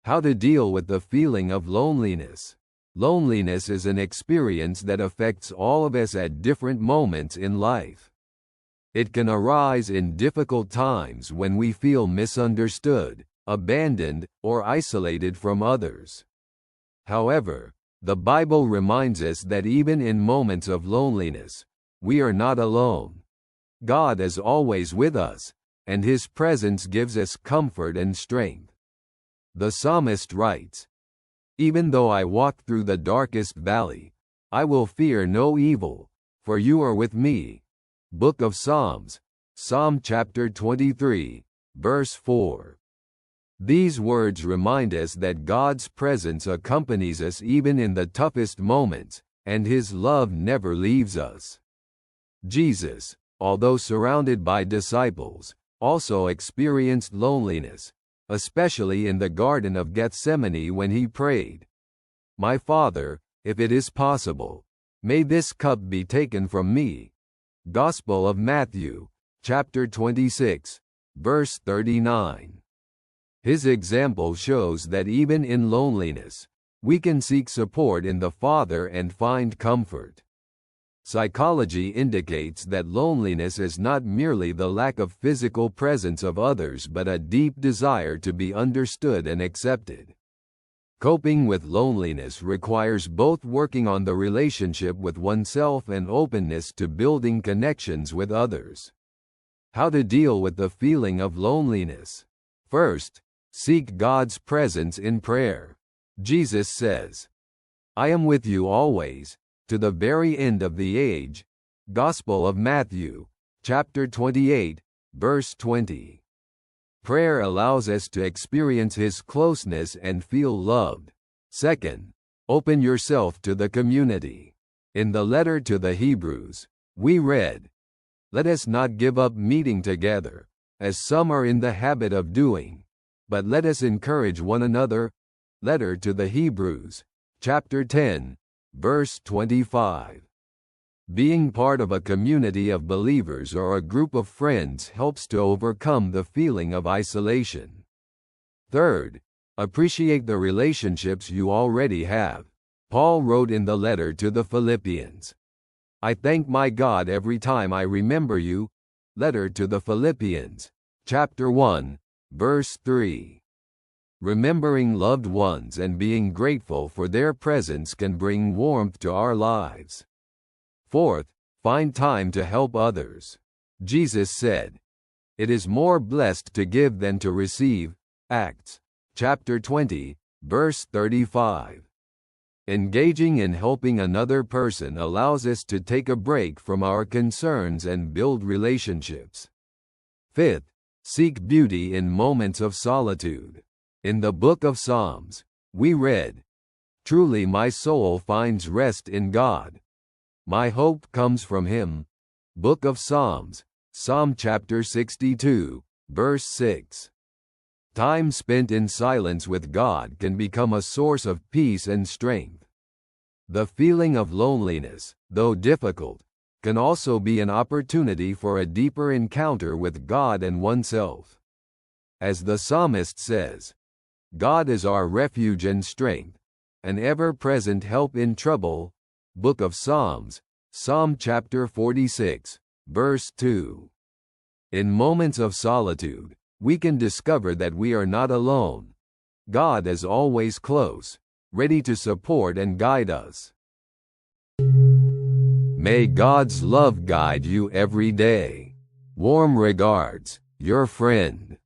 How to deal with the feeling of loneliness. Loneliness is an experience that affects all of us at different moments in life. It can arise in difficult times when we feel misunderstood, abandoned, or isolated from others. However, the Bible reminds us that even in moments of loneliness, we are not alone. God is always with us, and His presence gives us comfort and strength. The psalmist writes, "Even though I walk through the darkest valley, I will fear no evil, for you are with me." Book of Psalms, Psalm chapter 23, verse 4. These words remind us that God's presence accompanies us even in the toughest moments, and His love never leaves us. Jesus, although surrounded by disciples, also experienced loneliness, especially in the Garden of Gethsemane when He prayed, "My Father, if it is possible, may this cup be taken from me." Gospel of Matthew, chapter 26, verse 39. His example shows that even in loneliness, we can seek support in the Father and find comfort. Psychology indicates that loneliness is not merely the lack of physical presence of others but a deep desire to be understood and accepted. Coping with loneliness requires both working on the relationship with oneself and openness to building connections with others. How to deal with the feeling of loneliness. First, seek God's presence in prayer. Jesus says, "I am with you always, to the very end of the age." Gospel of Matthew, chapter 28, verse 20. Prayer allows us to experience His closeness and feel loved. Second, open yourself to the community. In the letter to the Hebrews, we read, "Let us not give up meeting together, as some are in the habit of doing, but let us encourage one another." Letter to the Hebrews, chapter 10, verse 25. Being part of a community of believers or a group of friends helps to overcome the feeling of isolation. Third, appreciate the relationships you already have. Paul wrote in the letter to the Philippians, "I thank my God every time I remember you." Letter to the Philippians, chapter 1, verse 3. Remembering loved ones and being grateful for their presence can bring warmth to our lives. Fourth, find time to help others. Jesus said, "It is more blessed to give than to receive." Acts, chapter 20, verse 35. Engaging in helping another person allows us to take a break from our concerns and build relationships. Fifth, seek beauty in moments of solitude. In the book of Psalms, we read, "Truly my soul finds rest in God. My hope comes from Him." Book of Psalms, Psalm chapter 62, verse 6. Time spent in silence with God can become a source of peace and strength. The feeling of loneliness, though difficult, can also be an opportunity for a deeper encounter with God and oneself. As the psalmist says, "God is our refuge and strength, an ever-present help in trouble." Book of Psalms, Psalm chapter 46, verse 2. In moments of solitude, we can discover that we are not alone. God is always close, ready to support and guide us. May God's love guide you every day. Warm regards, your friend.